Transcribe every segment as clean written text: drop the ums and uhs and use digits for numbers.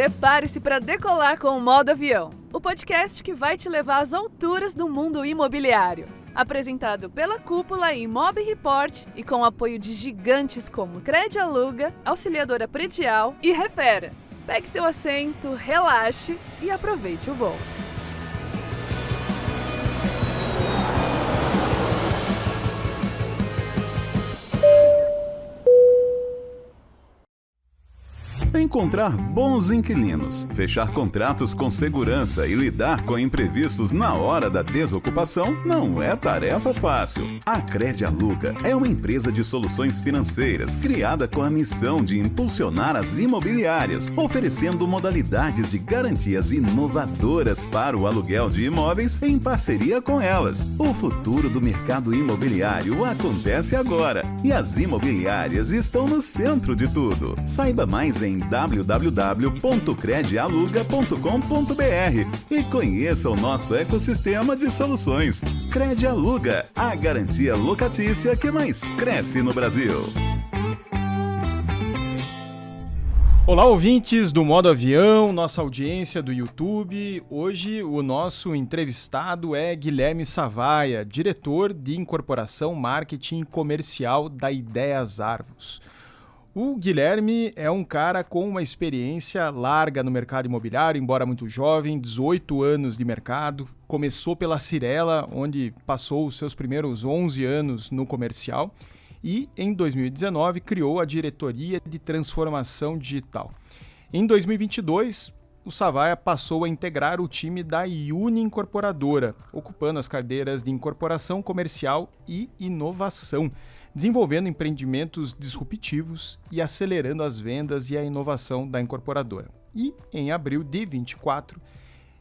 Prepare-se para decolar com o Modo Avião, o podcast que vai te levar às alturas do mundo imobiliário. Apresentado pela Cúpula e Imob Report e com o apoio de gigantes como Crédito Aluga, Auxiliadora Predial e Refera. Pegue seu assento, relaxe e aproveite o voo. Encontrar bons inquilinos, fechar contratos com segurança e lidar com imprevistos na hora da desocupação não é tarefa fácil. A Crédito Aluga é uma empresa de soluções financeiras criada com a missão de impulsionar as imobiliárias, oferecendo modalidades de garantias inovadoras para o aluguel de imóveis em parceria com elas. O futuro do mercado imobiliário acontece agora e as imobiliárias estão no centro de tudo. Saiba mais em www.credialuga.com.br e conheça o nosso ecossistema de soluções. Crédito Aluga, a garantia locatícia que mais cresce no Brasil. Olá, ouvintes do Modo Avião, nossa audiência do YouTube. Hoje o nosso entrevistado é Guilherme Savaia, diretor de incorporação, marketing comercial da Ideias Arvos. O Guilherme é um cara com uma experiência larga no mercado imobiliário, embora muito jovem, 18 anos de mercado. Começou pela Cyrela, onde passou os seus primeiros 11 anos no comercial e, em 2019, criou a diretoria de transformação digital. Em 2022, o Savaia passou a integrar o time da Uni Incorporadora, ocupando as cadeiras de incorporação comercial e inovação, desenvolvendo empreendimentos disruptivos e acelerando as vendas e a inovação da incorporadora. E, em abril de 2024,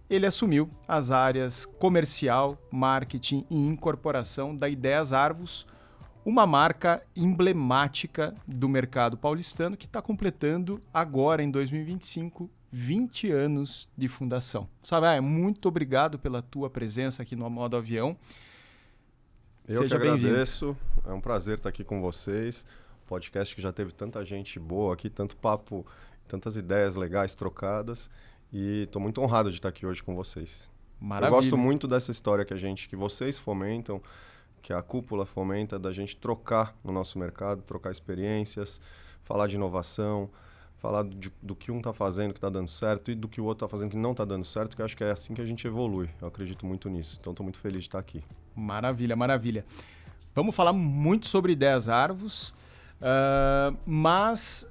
ele assumiu as áreas comercial, marketing e incorporação da Ideias Arvos, uma marca emblemática do mercado paulistano que está completando agora, em 2025, 20 anos de fundação. Savaia, muito obrigado pela tua presença aqui no Modo Avião. Eu que agradeço, é um prazer estar aqui com vocês. Podcast que já teve tanta gente boa aqui, tanto papo, tantas ideias legais trocadas. E estou muito honrado de estar aqui hoje com vocês. Maravilha. Eu gosto muito dessa história que vocês fomentam, que a Cúpula fomenta, da gente trocar no nosso mercado, trocar experiências, falar de inovação, falar do que um está fazendo que está dando certo e do que o outro está fazendo que não está dando certo, que eu acho que é assim que a gente evolui. Eu acredito muito nisso, então estou muito feliz de estar aqui. Maravilha, maravilha. Vamos falar muito sobre Ideias Arvos, mas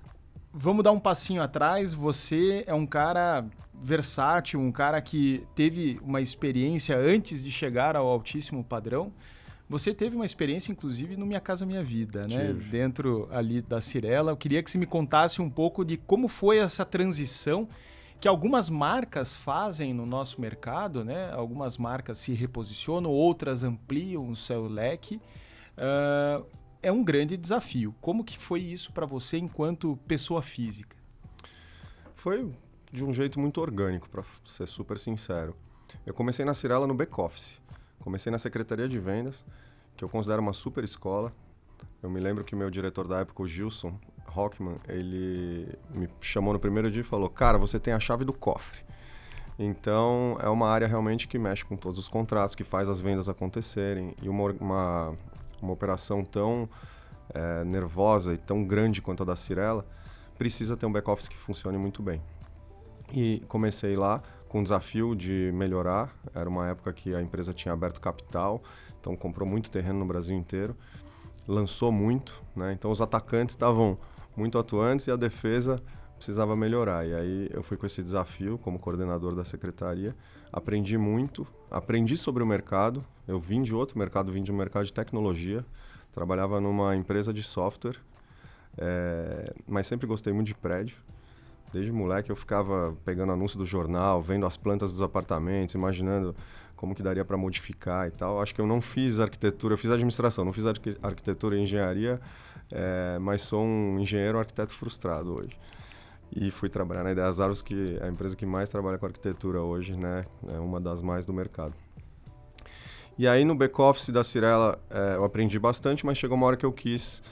vamos dar um passinho atrás. Você é um cara versátil, um cara que teve uma experiência antes de chegar ao altíssimo padrão. Você teve uma experiência, inclusive, no Minha Casa Minha Vida, né? Dentro ali da Cyrela. Eu queria que você me contasse um pouco de como foi essa transição que algumas marcas fazem no nosso mercado, né? Algumas marcas se reposicionam, outras ampliam o seu leque. É um grande desafio. Como que foi isso para você enquanto pessoa física? Foi de um jeito muito orgânico, para ser super sincero. Eu comecei na Cyrela no back-office. Comecei na Secretaria de Vendas, que eu considero uma super escola. Eu me lembro que o meu diretor da época, o Gilson Rockman, ele me chamou no primeiro dia e falou: cara, você tem a chave do cofre. Então, é uma área realmente que mexe com todos os contratos, que faz as vendas acontecerem. E uma operação tão nervosa e tão grande quanto a da Cyrela, precisa ter um back-office que funcione muito bem. E comecei lá com o desafio de melhorar. Era uma época que a empresa tinha aberto capital, então comprou muito terreno no Brasil inteiro, lançou muito, né? Então os atacantes estavam muito atuantes e a defesa precisava melhorar. E aí eu fui com esse desafio como coordenador da secretaria, aprendi muito, aprendi sobre o mercado. Eu vim de outro mercado, vim de um mercado de tecnologia, trabalhava numa empresa de software, mas sempre gostei muito de prédio. Desde moleque eu ficava pegando anúncio do jornal, vendo as plantas dos apartamentos, imaginando como que daria para modificar e tal. Acho que eu não fiz arquitetura, eu fiz administração, não fiz arquitetura e engenharia, mas sou um engenheiro arquiteto frustrado hoje. E fui trabalhar na Ideias Arvos, que é a empresa que mais trabalha com arquitetura hoje, né? É uma das mais do mercado. E aí no back-office da Cyrela eu aprendi bastante, mas chegou uma hora que eu quis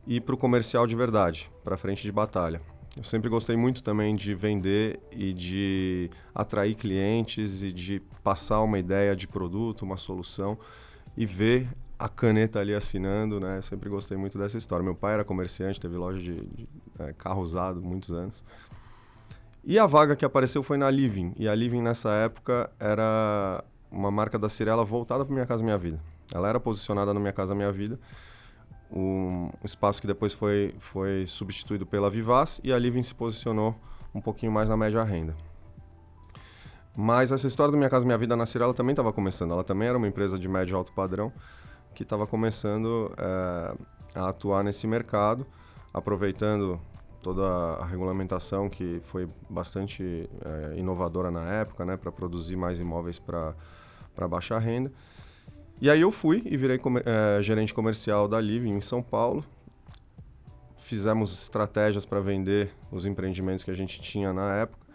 ir para o comercial de verdade, para frente de batalha. Eu sempre gostei muito também de vender e de atrair clientes e de passar uma ideia de produto, uma solução e ver a caneta ali assinando, né? Eu sempre gostei muito dessa história. Meu pai era comerciante, teve loja de carro usado muitos anos. E a vaga que apareceu foi na Living. E a Living, nessa época, era uma marca da Cyrela voltada para Minha Casa Minha Vida. Ela era posicionada no Minha Casa Minha Vida, um espaço que depois foi substituído pela Vivaz, e a Living se posicionou um pouquinho mais na média renda. Mas essa história do Minha Casa Minha Vida na Cyrela também estava começando. Ela também era uma empresa de médio e alto padrão que estava começando a atuar nesse mercado, aproveitando toda a regulamentação que foi bastante inovadora na época, né, para produzir mais imóveis para baixa renda. E aí eu fui e virei gerente comercial da Living em São Paulo. Fizemos estratégias para vender os empreendimentos que a gente tinha na época.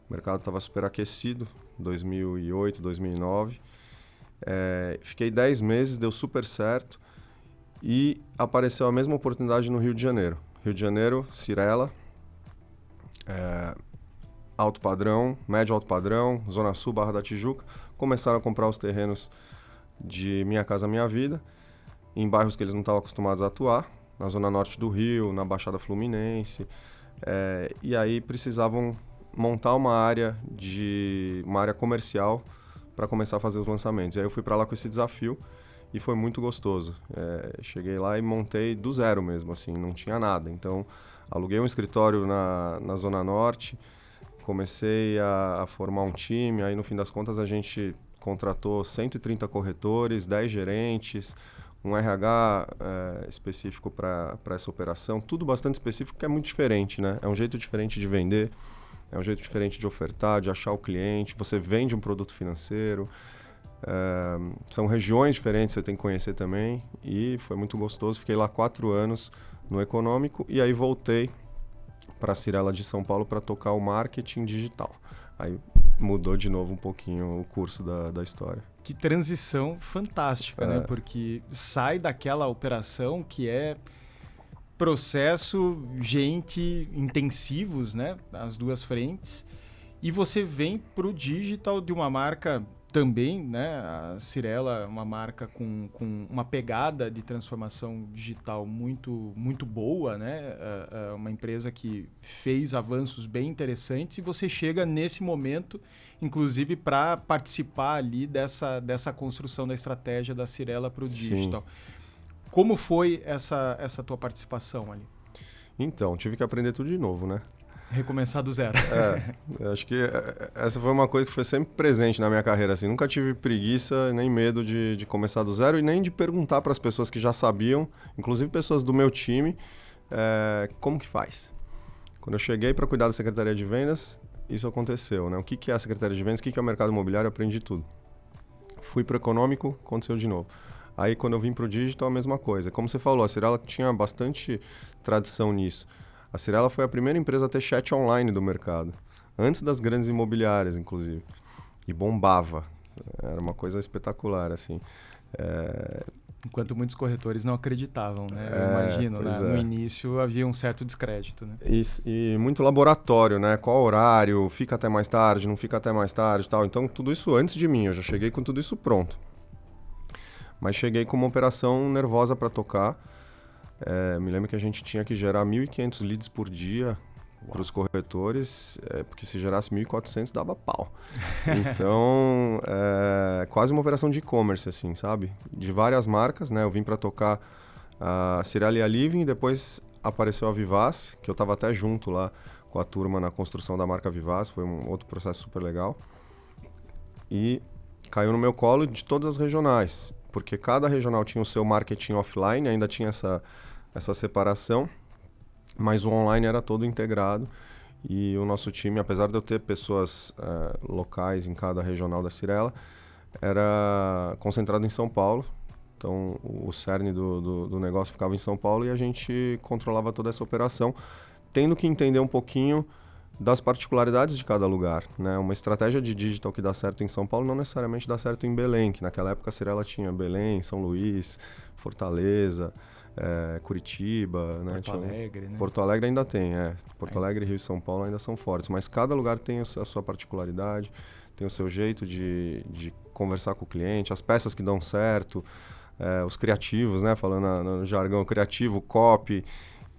O mercado estava super aquecido, 2008, 2009. Fiquei 10 meses, deu super certo. E apareceu a mesma oportunidade no Rio de Janeiro. Rio de Janeiro, Cyrela, alto padrão, médio alto padrão, Zona Sul, Barra da Tijuca. Começaram a comprar os terrenos de Minha Casa Minha Vida, em bairros que eles não estavam acostumados a atuar, na Zona Norte do Rio, na Baixada Fluminense, e aí precisavam montar uma área comercial para começar a fazer os lançamentos. E aí eu fui para lá com esse desafio e foi muito gostoso. Cheguei lá e montei do zero mesmo, assim, não tinha nada. Então, aluguei um escritório na Zona Norte, comecei a formar um time, aí no fim das contas a gente contratou 130 corretores, 10 gerentes, um RH específico para essa operação, tudo bastante específico, que é muito diferente, né? É um jeito diferente de vender, é um jeito diferente de ofertar, de achar o cliente, você vende um produto financeiro, são regiões diferentes, você tem que conhecer também, e foi muito gostoso. Fiquei lá 4 anos no econômico e aí voltei para a Cyrela de São Paulo para tocar o marketing digital. Aí mudou de novo um pouquinho o curso da história. Que transição fantástica, né? Porque sai daquela operação que é processo, gente, intensivos, né? As duas frentes. E você vem para o digital de uma marca também, né? A Cyrela é uma marca com uma pegada de transformação digital muito, muito boa, né? Uma empresa que fez avanços bem interessantes e você chega nesse momento, inclusive, para participar ali dessa construção da estratégia da Cyrela para o digital. Como foi essa tua participação ali? Então, tive que aprender tudo de novo, né? Recomeçar do zero. Acho que essa foi uma coisa que foi sempre presente na minha carreira. Assim. Nunca tive preguiça nem medo de começar do zero e nem de perguntar para as pessoas que já sabiam, inclusive pessoas do meu time, como que faz. Quando eu cheguei para cuidar da Secretaria de Vendas, isso aconteceu. Né? O que é a Secretaria de Vendas, o que é o mercado imobiliário, eu aprendi tudo. Fui para o econômico, aconteceu de novo. Aí quando eu vim para o digital, a mesma coisa. Como você falou, a Cyrela tinha bastante tradição nisso. A Cyrela foi a primeira empresa a ter chat online do mercado, antes das grandes imobiliárias, inclusive. E bombava. Era uma coisa espetacular, assim. Enquanto muitos corretores não acreditavam, né? Eu imagino, né? No início havia um certo descrédito, né? E muito laboratório, né? Qual horário, fica até mais tarde, não fica até mais tarde e tal. Então, tudo isso antes de mim, eu já cheguei com tudo isso pronto. Mas cheguei com uma operação nervosa para tocar. Me lembro que a gente tinha que gerar 1.500 leads por dia para os corretores, porque se gerasse 1.400 dava pau. Então, quase uma operação de e-commerce, assim, sabe? De várias marcas, né? Eu vim para tocar a Cyrela e a Living, depois apareceu a Vivaz, que eu estava até junto lá com a turma na construção da marca Vivaz, foi um outro processo super legal. E caiu no meu colo de todas as regionais, porque cada regional tinha o seu marketing offline, ainda tinha essa separação, mas o online era todo integrado e o nosso time, apesar de eu ter pessoas locais em cada regional da Cyrela, era concentrado em São Paulo. Então o cerne do negócio ficava em São Paulo e a gente controlava toda essa operação, tendo que entender um pouquinho das particularidades de cada lugar, né? Uma estratégia de digital que dá certo em São Paulo não necessariamente dá certo em Belém, que naquela época a Cyrela tinha Belém, São Luís, Fortaleza, Curitiba, né? Porto Alegre, né? Porto Alegre ainda tem, Porto Alegre, Rio e São Paulo ainda são fortes, mas cada lugar tem a sua particularidade, tem o seu jeito de conversar com o cliente, as peças que dão certo, os criativos, né? Falando no jargão criativo, copy,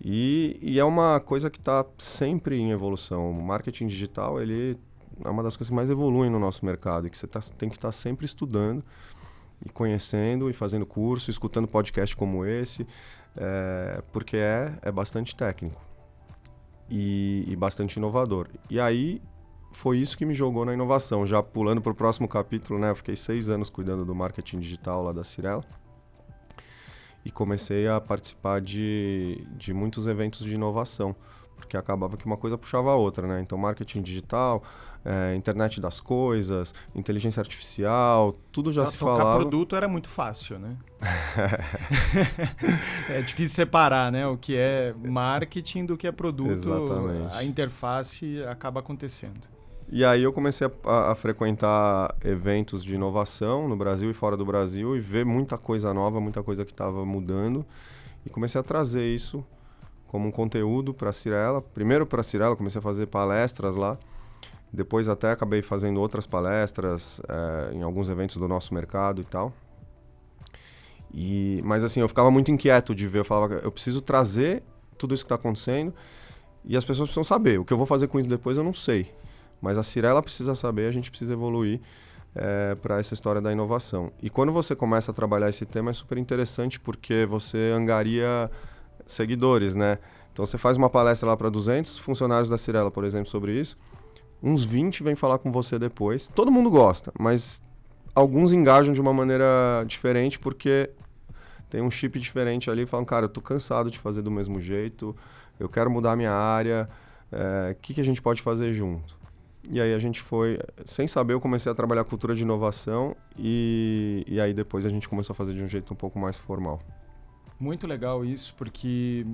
e é uma coisa que está sempre em evolução. O marketing digital, ele é uma das coisas que mais evoluem no nosso mercado, e que você tem que estar sempre estudando, e conhecendo, e fazendo curso, escutando podcast como esse, porque é bastante técnico e bastante inovador. E aí, foi isso que me jogou na inovação. Já pulando para o próximo capítulo, né? Eu fiquei 6 anos cuidando do marketing digital lá da Cyrela e comecei a participar de muitos eventos de inovação, porque acabava que uma coisa puxava a outra, né? Então, marketing digital, internet das coisas, inteligência artificial, tudo já se falava. Tocar produto era muito fácil, né? É difícil separar, né? O que é marketing do que é produto. Exatamente. A interface acaba acontecendo. E aí eu comecei a frequentar eventos de inovação no Brasil e fora do Brasil e ver muita coisa nova, muita coisa que estava mudando. E comecei a trazer isso como um conteúdo para a Cyrela. Primeiro para a Cyrela, comecei a fazer palestras lá. Depois até acabei fazendo outras palestras em alguns eventos do nosso mercado e tal. Mas assim, eu ficava muito inquieto de ver. Eu falava, eu preciso trazer tudo isso que está acontecendo e as pessoas precisam saber. O que eu vou fazer com isso depois eu não sei. Mas a Cyrela precisa saber, a gente precisa evoluir para essa história da inovação. E quando você começa a trabalhar esse tema é super interessante porque você angaria seguidores, né? Então você faz uma palestra lá para 200 funcionários da Cyrela, por exemplo, sobre isso. Uns 20 vêm falar com você depois. Todo mundo gosta, mas alguns engajam de uma maneira diferente porque tem um chip diferente ali e falam, cara, eu tô cansado de fazer do mesmo jeito, eu quero mudar a minha área, o que a gente pode fazer junto? E aí a gente foi, sem saber, eu comecei a trabalhar cultura de inovação e aí depois a gente começou a fazer de um jeito um pouco mais formal. Muito legal isso, porque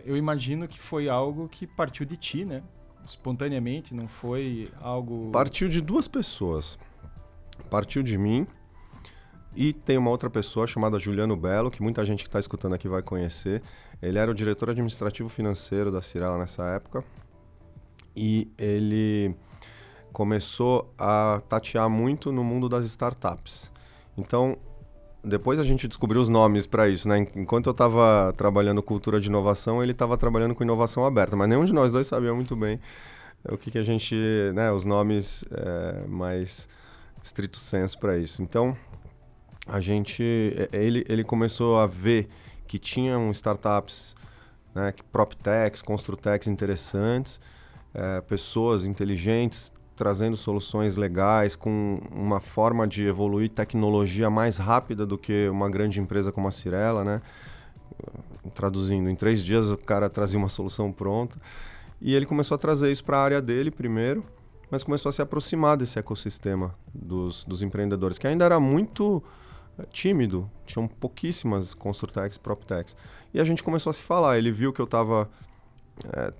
eu imagino que foi algo que partiu de ti, né? Espontaneamente, não foi algo... Partiu de 2 pessoas. Partiu de mim e tem uma outra pessoa chamada Juliano Belo, que muita gente que está escutando aqui vai conhecer. Ele era o diretor administrativo financeiro da Cyrela nessa época. E ele começou a tatear muito no mundo das startups. Então, depois a gente descobriu os nomes para isso, né? Enquanto eu estava trabalhando cultura de inovação, ele estava trabalhando com inovação aberta. Mas nenhum de nós dois sabia muito bem o que a gente... né, os nomes mais estrito sensu para isso. Então, ele começou a ver que tinham startups, né, PropTechs, Construtechs interessantes, pessoas inteligentes trazendo soluções legais, com uma forma de evoluir tecnologia mais rápida do que uma grande empresa como a Cyrela, né? Traduzindo, em 3 dias o cara trazia uma solução pronta. E ele começou a trazer isso para a área dele primeiro, mas começou a se aproximar desse ecossistema dos empreendedores, que ainda era muito tímido, tinham pouquíssimas Construtechs, PropTechs. E a gente começou a se falar, ele viu que eu estava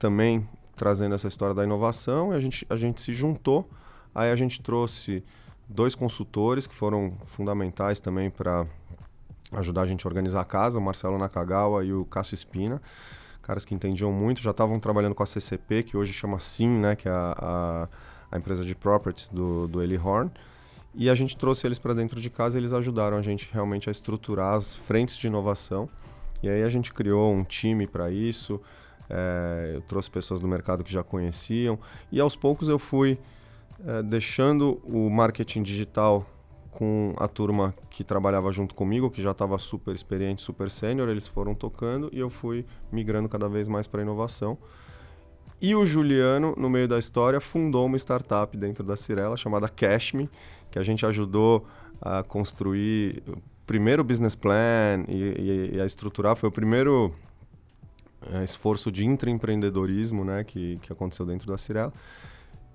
também trazendo essa história da inovação, e a gente se juntou, aí a gente trouxe 2 consultores que foram fundamentais também para ajudar a gente a organizar a casa, o Marcelo Nakagawa e o Cássio Espina, caras que entendiam muito, já estavam trabalhando com a CCP, que hoje chama SIM, né, que é a empresa de properties do Eli Horn, e a gente trouxe eles para dentro de casa e eles ajudaram a gente realmente a estruturar as frentes de inovação, e aí a gente criou um time para isso. Eu trouxe pessoas do mercado que já conheciam e aos poucos eu fui deixando o marketing digital com a turma que trabalhava junto comigo, que já estava super experiente, super sênior, eles foram tocando e eu fui migrando cada vez mais para a inovação. E o Juliano, no meio da história, fundou uma startup dentro da Cyrela chamada Cashme, que a gente ajudou a construir o primeiro business plan e a estruturar, foi o primeiro esforço de intraempreendedorismo, né, que aconteceu dentro da Cyrela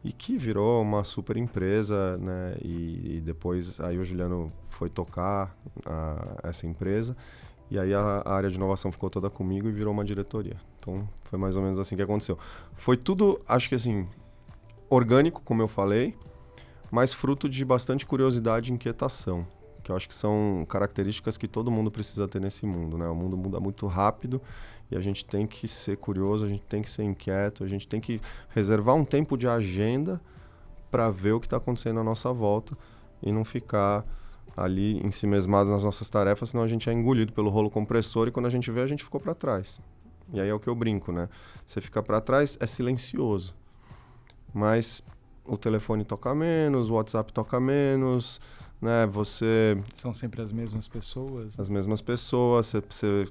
e que virou uma super empresa, né, e depois aí o Juliano foi tocar essa empresa e aí a área de inovação ficou toda comigo e virou uma diretoria. Então foi mais ou menos assim que aconteceu. Foi tudo, acho que assim, orgânico, como eu falei, mas fruto de bastante curiosidade e inquietação, que eu acho que são características que todo mundo precisa ter nesse mundo, né? O mundo muda muito rápido e a gente tem que ser curioso, a gente tem que ser inquieto, a gente tem que reservar um tempo de agenda para ver o que está acontecendo à nossa volta e não ficar ali ensimesmado nas nossas tarefas, senão a gente é engolido pelo rolo compressor e quando a gente vê, a gente ficou para trás. E aí é o que eu brinco, né? Você fica para trás, é silencioso. Mas o telefone toca menos, o WhatsApp toca menos, né? São sempre as mesmas pessoas. As mesmas pessoas, você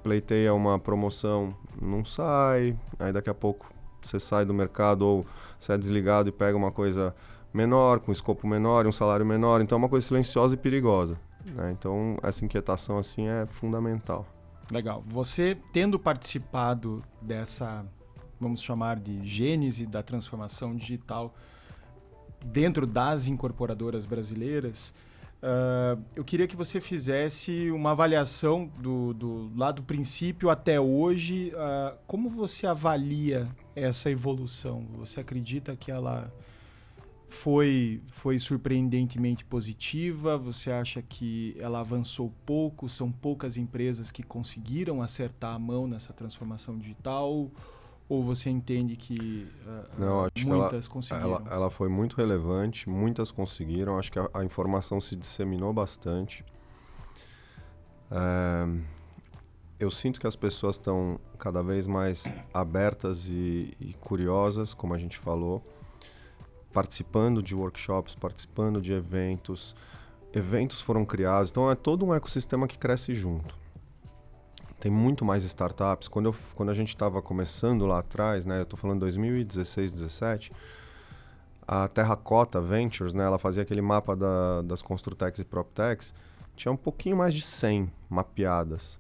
pleiteia uma promoção, não sai, aí daqui a pouco você sai do mercado ou você é desligado e pega uma coisa menor, com escopo menor, um salário menor, então é uma coisa silenciosa e perigosa, né? Então essa inquietação assim é fundamental. Legal. Você tendo participado dessa, vamos chamar de gênese da transformação digital dentro das incorporadoras brasileiras, eu queria que você fizesse uma avaliação lá do princípio até hoje. Como você avalia essa evolução? Você acredita que ela foi surpreendentemente positiva? Você acha que ela avançou pouco? São poucas empresas que conseguiram acertar a mão nessa transformação digital? Ou você entende que Não, acho muitas que conseguiram? ela foi muito relevante, muitas conseguiram. Acho que a informação se disseminou bastante. Eu sinto que as pessoas estão cada vez mais abertas e curiosas, como a gente falou, participando de workshops, participando de eventos. Eventos foram criados, então é todo um ecossistema que cresce junto. Tem muito mais startups. Quando a gente estava começando lá atrás, né, eu estou falando 2016, 2017, a Terracota Ventures, né, ela fazia aquele mapa das Construtex e PropTechs, tinha um pouquinho mais de 100 mapeadas.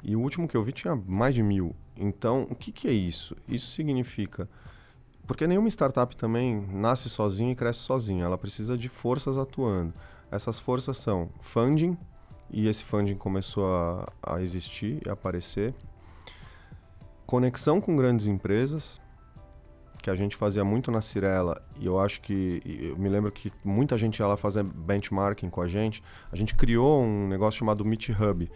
E o último que eu vi tinha mais de 1.000. Então, o que é isso? Isso significa... Porque nenhuma startup também nasce sozinha e cresce sozinha. Ela precisa de forças atuando. Essas forças são funding, e esse funding começou a existir e aparecer. Conexão com grandes empresas, que a gente fazia muito na Cyrela, e eu me lembro que muita gente ia lá fazer benchmarking com a gente. A gente criou um negócio chamado Meet Hub,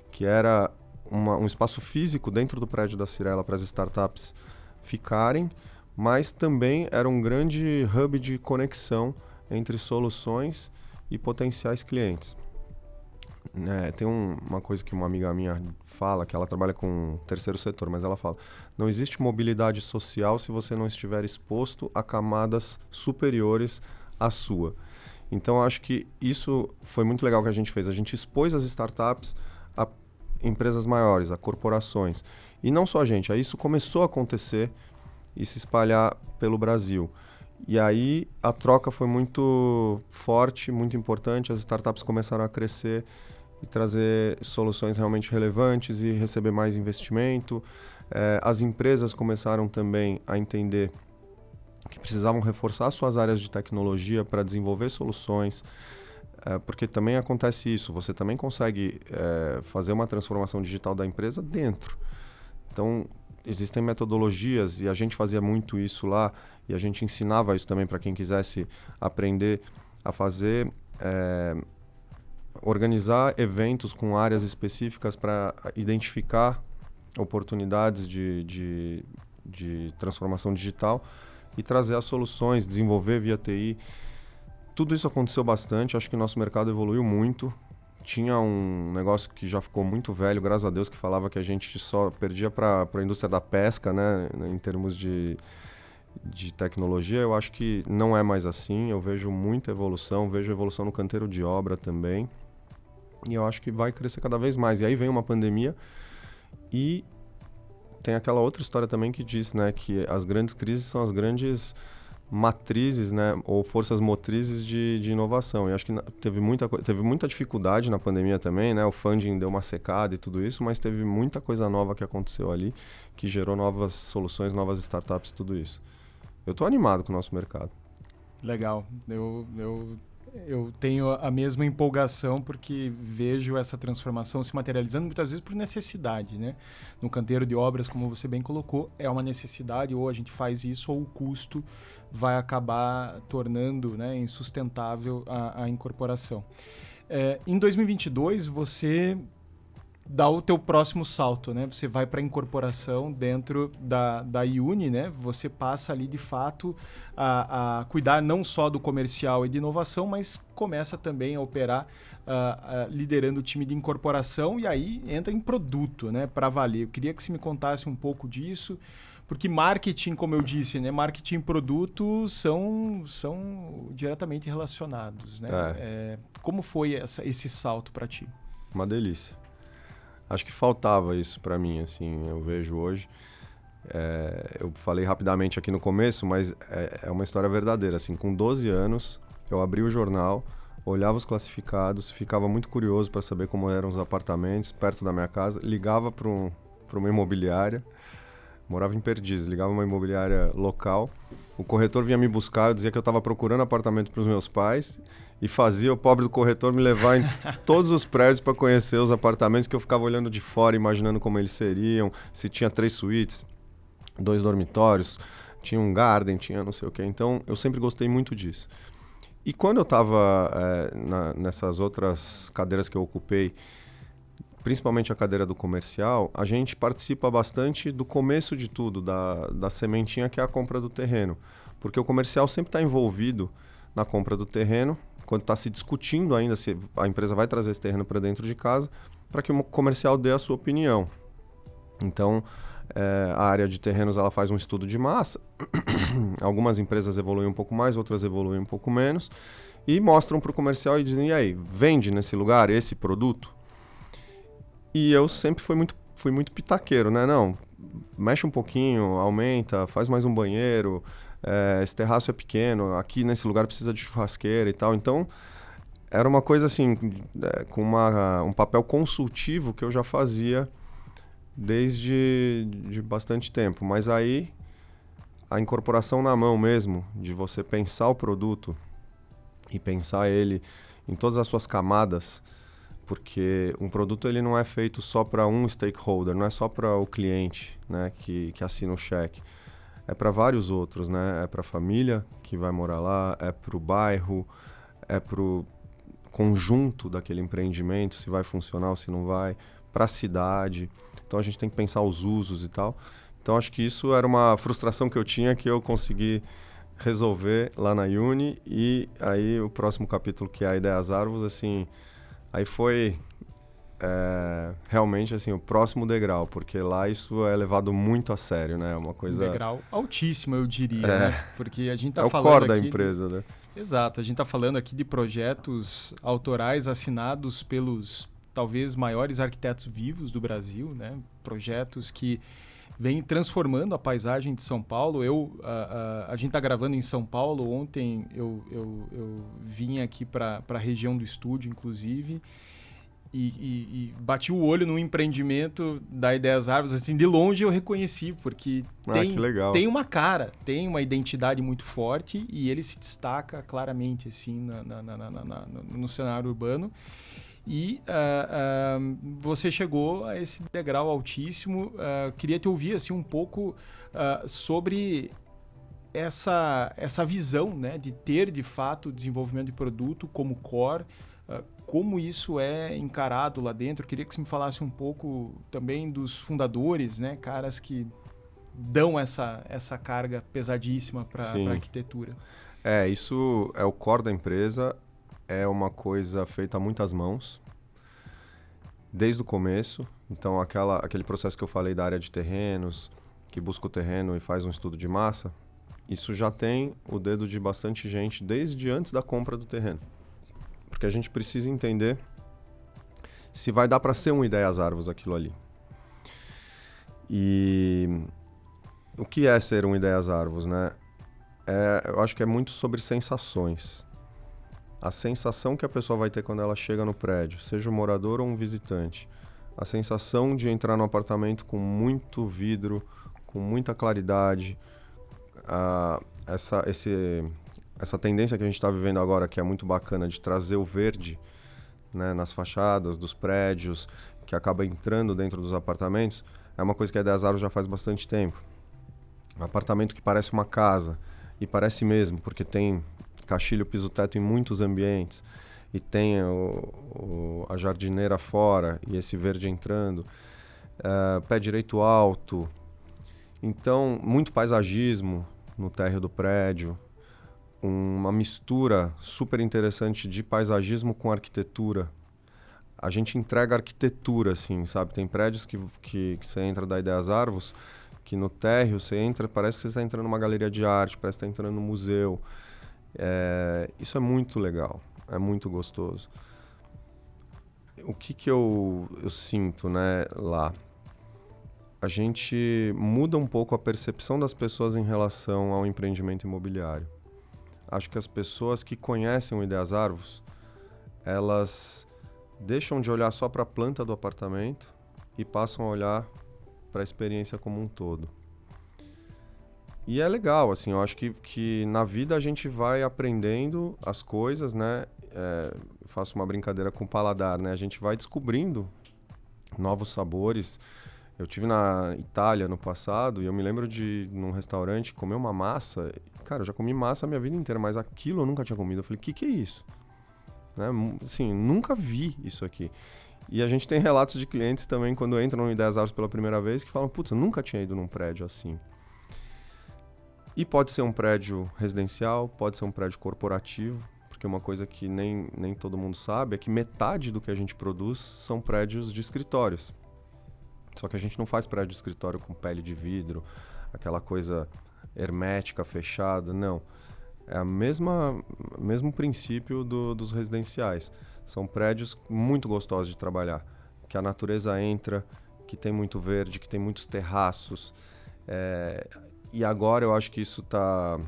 que era um espaço físico dentro do prédio da Cyrela para as startups ficarem, mas também era um grande hub de conexão entre soluções e potenciais clientes. Tem uma coisa que uma amiga minha fala, que ela trabalha com o terceiro setor, mas ela fala: não existe mobilidade social se você não estiver exposto a camadas superiores à sua. Então, acho que isso foi muito legal que a gente fez. A gente expôs as startups a empresas maiores, a corporações. E não só a gente, aí isso começou a acontecer e se espalhar pelo Brasil. E aí a troca foi muito forte, muito importante, as startups começaram a crescer e trazer soluções realmente relevantes e receber mais investimento. As empresas começaram também a entender que precisavam reforçar suas áreas de tecnologia para desenvolver soluções, porque também acontece isso, você também consegue fazer uma transformação digital da empresa dentro. Então, existem metodologias e a gente fazia muito isso lá e a gente ensinava isso também para quem quisesse aprender a fazer, organizar eventos com áreas específicas para identificar oportunidades de transformação digital e trazer as soluções, desenvolver via TI. Tudo isso aconteceu bastante, acho que o nosso mercado evoluiu muito. Tinha um negócio que já ficou muito velho, graças a Deus, que falava que a gente só perdia para a indústria da pesca, né, em termos de tecnologia. Eu acho que não é mais assim, eu vejo muita evolução, vejo evolução no canteiro de obra também, e eu acho que vai crescer cada vez mais. E aí vem uma pandemia e tem aquela outra história também que diz, né, que as grandes crises são as grandes matrizes, né, ou forças motrizes de inovação. E acho que teve muita dificuldade na pandemia também, né? O funding deu uma secada e tudo isso, mas teve muita coisa nova que aconteceu ali, que gerou novas soluções, novas startups, tudo isso. Eu estou animado com o nosso mercado. Legal. Eu tenho a mesma empolgação porque vejo essa transformação se materializando muitas vezes por necessidade, né? No canteiro de obras, como você bem colocou, é uma necessidade, ou a gente faz isso ou o custo vai acabar tornando, né, insustentável a incorporação. Em 2022, você dá o teu próximo salto, né? Você vai para a incorporação dentro da IUNI, né? Você passa ali, de fato, a cuidar não só do comercial e de inovação, mas começa também a operar liderando o time de incorporação e aí entra em produto, né? Para valer. Eu queria que você me contasse um pouco disso, porque marketing, como eu disse, né? Marketing e produto são diretamente relacionados, né? Como foi esse salto para ti? Uma delícia. Acho que faltava isso para mim, assim, eu vejo hoje. Eu falei rapidamente aqui no começo, mas é uma história verdadeira. Assim, com 12 anos, eu abri o jornal, olhava os classificados, ficava muito curioso para saber como eram os apartamentos perto da minha casa, ligava para uma imobiliária, morava em Perdizes, ligava uma imobiliária local, o corretor vinha me buscar, eu dizia que eu estava procurando apartamento para os meus pais e fazia o pobre do corretor me levar em todos os prédios para conhecer os apartamentos, que eu ficava olhando de fora, imaginando como eles seriam, se tinha 3 suítes, 2 dormitórios, tinha um garden, tinha não sei o quê. Então, eu sempre gostei muito disso. E quando eu estava nessas outras cadeiras que eu ocupei, principalmente a cadeira do comercial, a gente participa bastante do começo de tudo, da sementinha que é a compra do terreno. Porque o comercial sempre está envolvido na compra do terreno, quando está se discutindo ainda se a empresa vai trazer esse terreno para dentro de casa, para que o comercial dê a sua opinião. Então, a área de terrenos ela faz um estudo de massa, algumas empresas evoluem um pouco mais, outras evoluem um pouco menos, e mostram para o comercial e dizem, e aí, vende nesse lugar esse produto? E eu sempre fui muito pitaqueiro, né? Não, mexe um pouquinho, aumenta, faz mais um banheiro, esse terraço é pequeno, aqui nesse lugar precisa de churrasqueira e tal. Então, era uma coisa assim, com um papel consultivo que eu já fazia desde de bastante tempo. Mas aí, a incorporação na mão mesmo, de você pensar o produto e pensar ele em todas as suas camadas, porque um produto ele não é feito só para um stakeholder, não é só para o cliente, né, que assina o cheque. É para vários outros, né? É para a família que vai morar lá, é para o bairro, é para o conjunto daquele empreendimento, se vai funcionar ou se não vai, para a cidade. Então a gente tem que pensar os usos e tal. Então acho que isso era uma frustração que eu tinha, que eu consegui resolver lá na IUNI. E aí o próximo capítulo, que é a Ideias Árvores, assim, aí foi realmente assim, o próximo degrau, porque lá isso é levado muito a sério, né? Uma coisa... Um degrau altíssimo, eu diria, né? Porque a gente tá falando o core da aqui empresa, né? Exato, a gente está falando aqui de projetos autorais assinados pelos talvez maiores arquitetos vivos do Brasil, né? Projetos que vêm transformando a paisagem de São Paulo. A gente está gravando em São Paulo. Ontem eu vim aqui para a região do estúdio, inclusive, e bati o olho no empreendimento da Ideias Árvores. Assim, de longe eu reconheci, porque tem uma cara, tem uma identidade muito forte e ele se destaca claramente assim, no cenário urbano. E você chegou a esse degrau altíssimo. Queria te ouvir assim, um pouco sobre essa visão, né, de ter, de fato, desenvolvimento de produto como core, como isso é encarado lá dentro. Queria que você me falasse um pouco também dos fundadores, né, caras que dão essa carga pesadíssima para a arquitetura. Isso é o core da empresa. É uma coisa feita a muitas mãos, desde o começo. Então, aquele processo que eu falei da área de terrenos, que busca o terreno e faz um estudo de massa, isso já tem o dedo de bastante gente desde antes da compra do terreno. Porque a gente precisa entender se vai dar para ser um Ideias Árvores aquilo ali. E o que é ser um Ideias Árvores, né? Eu acho que é muito sobre sensações. A sensação que a pessoa vai ter quando ela chega no prédio, seja um morador ou um visitante. A sensação de entrar num apartamento com muito vidro, com muita claridade. Essa tendência que a gente está vivendo agora, que é muito bacana, de trazer o verde, né, nas fachadas dos prédios, que acaba entrando dentro dos apartamentos, é uma coisa que a Ideias Árvores já faz bastante tempo. Um apartamento que parece uma casa. E parece mesmo, porque tem caixilho piso-teto em muitos ambientes, e tem a jardineira fora, e esse verde entrando, pé direito alto. Então, muito paisagismo no térreo do prédio, uma mistura super interessante de paisagismo com arquitetura. A gente entrega arquitetura, assim, sabe? Tem prédios que você entra da Ideias Arvos, que no térreo você entra, parece que você está entrando numa galeria de arte, parece que está entrando num museu. Isso é muito legal, é muito gostoso. O que eu sinto, né, lá? A gente muda um pouco a percepção das pessoas em relação ao empreendimento imobiliário. Acho que as pessoas que conhecem o Ideias Arvos, elas deixam de olhar só para a planta do apartamento e passam a olhar para a experiência como um todo. E é legal, assim, eu acho que na vida a gente vai aprendendo as coisas, né? Faço uma brincadeira com o paladar, né? A gente vai descobrindo novos sabores. Eu tive na Itália no passado e eu me lembro de, num restaurante, comer uma massa. Cara, eu já comi massa a minha vida inteira, mas aquilo eu nunca tinha comido. Eu falei, o que é isso? Né? Assim, nunca vi isso aqui. E a gente tem relatos de clientes também, quando entram no Ideias Arvos pela primeira vez, que falam, putz, eu nunca tinha ido num prédio assim. E pode ser um prédio residencial, pode ser um prédio corporativo, porque uma coisa que nem todo mundo sabe é que metade do que a gente produz são prédios de escritórios. Só que a gente não faz prédio de escritório com pele de vidro, aquela coisa hermética, fechada, não. É o mesmo princípio dos residenciais. São prédios muito gostosos de trabalhar, que a natureza entra, que tem muito verde, que tem muitos terraços. E agora eu acho que isso está...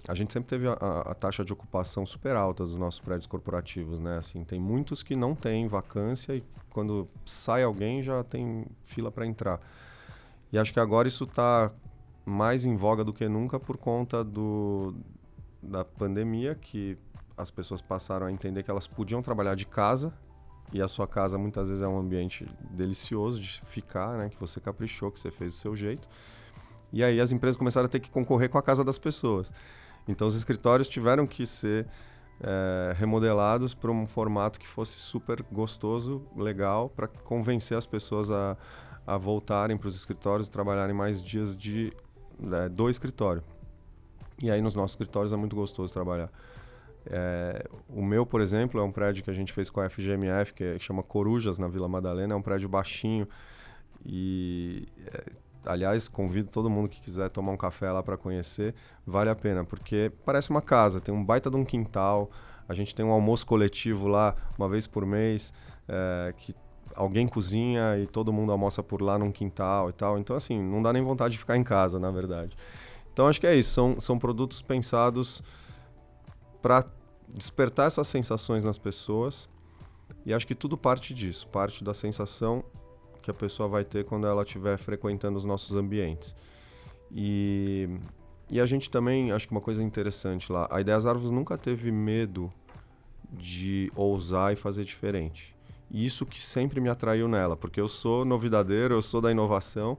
A gente sempre teve a taxa de ocupação super alta dos nossos prédios corporativos, né? Assim, tem muitos que não têm vacância e quando sai alguém já tem fila para entrar. E acho que agora isso está mais em voga do que nunca por conta da pandemia, que as pessoas passaram a entender que elas podiam trabalhar de casa, e a sua casa muitas vezes é um ambiente delicioso de ficar, né? Que você caprichou, que você fez do seu jeito. E aí as empresas começaram a ter que concorrer com a casa das pessoas. Então os escritórios tiveram que ser remodelados para um formato que fosse super gostoso, legal, para convencer as pessoas a voltarem para os escritórios e trabalharem mais dias do escritório. E aí nos nossos escritórios é muito gostoso trabalhar. O meu, por exemplo, é um prédio que a gente fez com a FGMF, que chama Corujas, na Vila Madalena. É um prédio baixinho e... aliás, convido todo mundo que quiser tomar um café lá para conhecer, vale a pena, porque parece uma casa, tem um baita de um quintal, a gente tem um almoço coletivo lá uma vez por mês, que alguém cozinha e todo mundo almoça por lá num quintal e tal, então assim, não dá nem vontade de ficar em casa, na verdade. Então acho que é isso, são produtos pensados para despertar essas sensações nas pessoas, e acho que tudo parte disso, parte da sensação que a pessoa vai ter quando ela estiver frequentando os nossos ambientes. E a gente também, acho que uma coisa interessante lá, a Ideias Arvos nunca teve medo de ousar e fazer diferente. E isso que sempre me atraiu nela, porque eu sou novidadeiro, eu sou da inovação,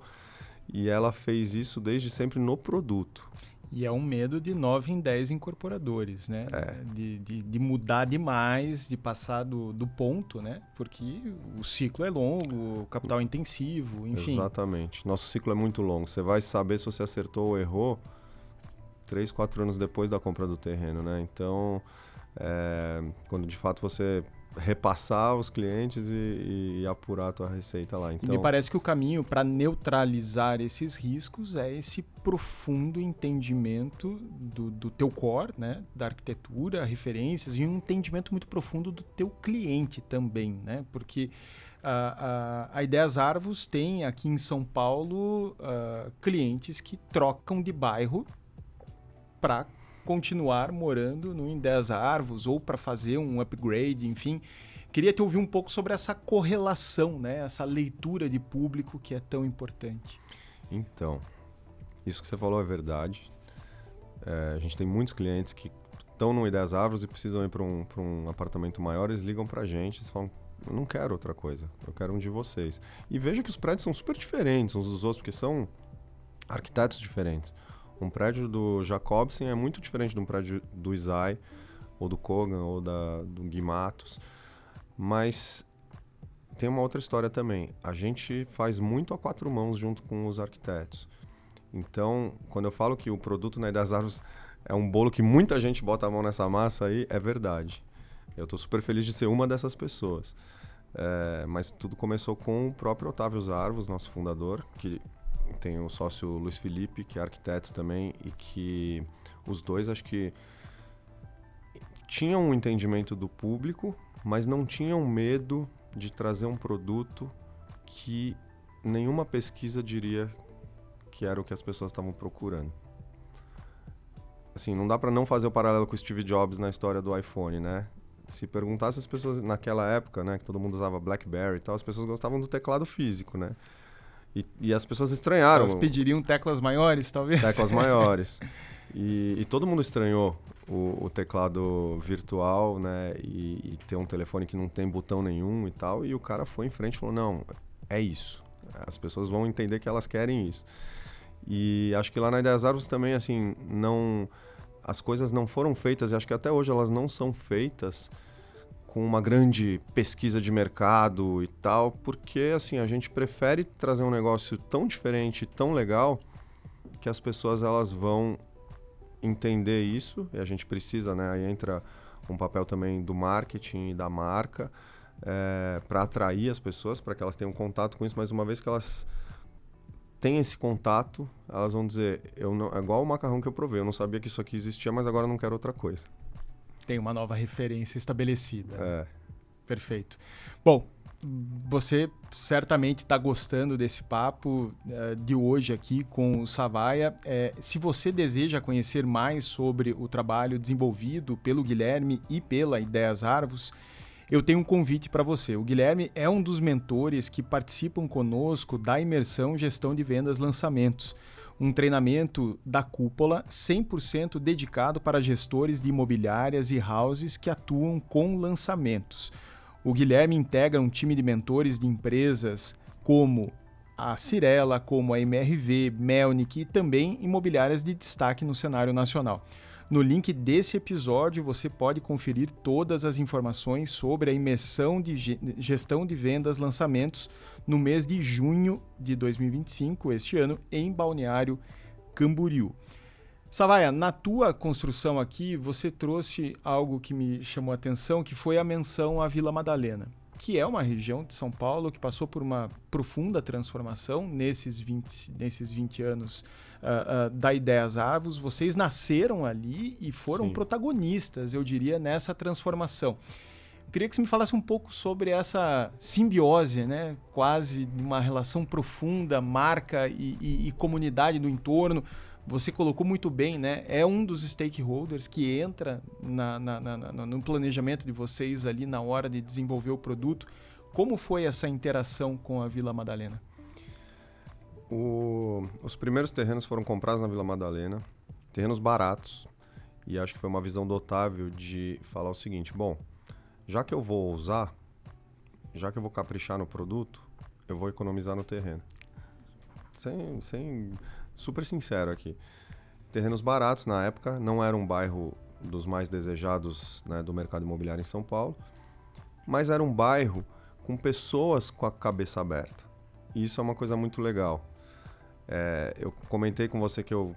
e ela fez isso desde sempre no produto. E é um medo de 9 em 10 incorporadores, né? De mudar demais, de passar do ponto, né? Porque o ciclo é longo, o capital é intensivo, enfim. Exatamente. Nosso ciclo é muito longo. Você vai saber se você acertou ou errou 3, 4 anos depois da compra do terreno, né? Então, quando de fato você repassar os clientes e apurar a tua receita lá. Então, e me parece que o caminho para neutralizar esses riscos é esse profundo entendimento do teu core, né? Da arquitetura, referências e um entendimento muito profundo do teu cliente também, né? Porque a Ideias Arvos tem aqui em São Paulo clientes que trocam de bairro para continuar morando no Ideias Arvos ou para fazer um upgrade, enfim. Queria te ouvir um pouco sobre essa correlação, né? Essa leitura de público que é tão importante. Então, isso que você falou é verdade. A gente tem muitos clientes que estão no Ideias Arvos e precisam ir para um apartamento maior, eles ligam para a gente e falam, eu não quero outra coisa, eu quero um de vocês. E veja que os prédios são super diferentes uns dos outros, porque são arquitetos diferentes. Um prédio do Jacobsen é muito diferente de um prédio do Isai, ou do Kogan, ou do Gui Matos. Mas tem uma outra história também. A gente faz muito a 4 mãos junto com os arquitetos. Então, quando eu falo que o produto na Ideias Árvores é um bolo que muita gente bota a mão nessa massa aí, é verdade. Eu estou super feliz de ser uma dessas pessoas. Mas tudo começou com o próprio Otávio Zarvos, nosso fundador, que tem o sócio Luiz Felipe, que é arquiteto também, e que os dois acho que tinham um entendimento do público, mas não tinham medo de trazer um produto que nenhuma pesquisa diria que era o que as pessoas estavam procurando. Assim, não dá para não fazer o paralelo com o Steve Jobs na história do iPhone, né? Se perguntasse as pessoas naquela época, né, que todo mundo usava BlackBerry e tal, as pessoas gostavam do teclado físico, né? E as pessoas estranharam. Elas pediriam teclas maiores, talvez? Teclas maiores. E todo mundo estranhou o teclado virtual, né? E ter um telefone que não tem botão nenhum e tal. E o cara foi em frente e falou, não, é isso. As pessoas vão entender que elas querem isso. E acho que lá na Ideias Árvores também, assim, as coisas não foram feitas, e acho que até hoje elas não são feitas com uma grande pesquisa de mercado e tal, porque assim, a gente prefere trazer um negócio tão diferente, tão legal, que as pessoas elas vão entender isso, e a gente precisa, né? Aí entra um papel também do marketing e da marca, para atrair as pessoas, para que elas tenham contato com isso, mas uma vez que elas têm esse contato, elas vão dizer, é igual o macarrão que eu provei, eu não sabia que isso aqui existia, mas agora eu não quero outra coisa. Tem uma nova referência estabelecida. Perfeito. Bom, você certamente está gostando desse papo de hoje aqui com o Savaia. Se você deseja conhecer mais sobre o trabalho desenvolvido pelo Guilherme e pela Ideias Árvores, eu tenho um convite para você. O Guilherme é um dos mentores que participam conosco da imersão Gestão de Vendas Lançamentos, um treinamento da Cúpula 100% dedicado para gestores de imobiliárias e houses que atuam com lançamentos. O Guilherme integra um time de mentores de empresas como a Cirela, como a MRV, Melnick e também imobiliárias de destaque no cenário nacional. No link desse episódio você pode conferir todas as informações sobre a imersão de gestão de vendas lançamentos no mês de junho de 2025, este ano, em Balneário Camboriú. Savaia, na tua construção aqui, você trouxe algo que me chamou a atenção, que foi a menção à Vila Madalena, que é uma região de São Paulo que passou por uma profunda transformação nesses 20 anos da Ideias Árvores. Vocês nasceram ali e foram protagonistas, eu diria, nessa transformação. Queria que você me falasse um pouco sobre essa simbiose, né? Quase uma relação profunda, marca e comunidade do entorno. Você colocou muito bem, né? É um dos stakeholders que entra no planejamento de vocês ali na hora de desenvolver o produto. Como foi essa interação com a Vila Madalena? Os primeiros terrenos foram comprados na Vila Madalena, terrenos baratos, e acho que foi uma visão do Otávio de falar o seguinte, bom, já que eu vou usar, já que eu vou caprichar no produto, eu vou economizar no terreno. Super sincero aqui. Terrenos baratos na época, não era um bairro dos mais desejados, né, do mercado imobiliário em São Paulo, mas era um bairro com pessoas com a cabeça aberta. E isso é uma coisa muito legal. Eu comentei com você que eu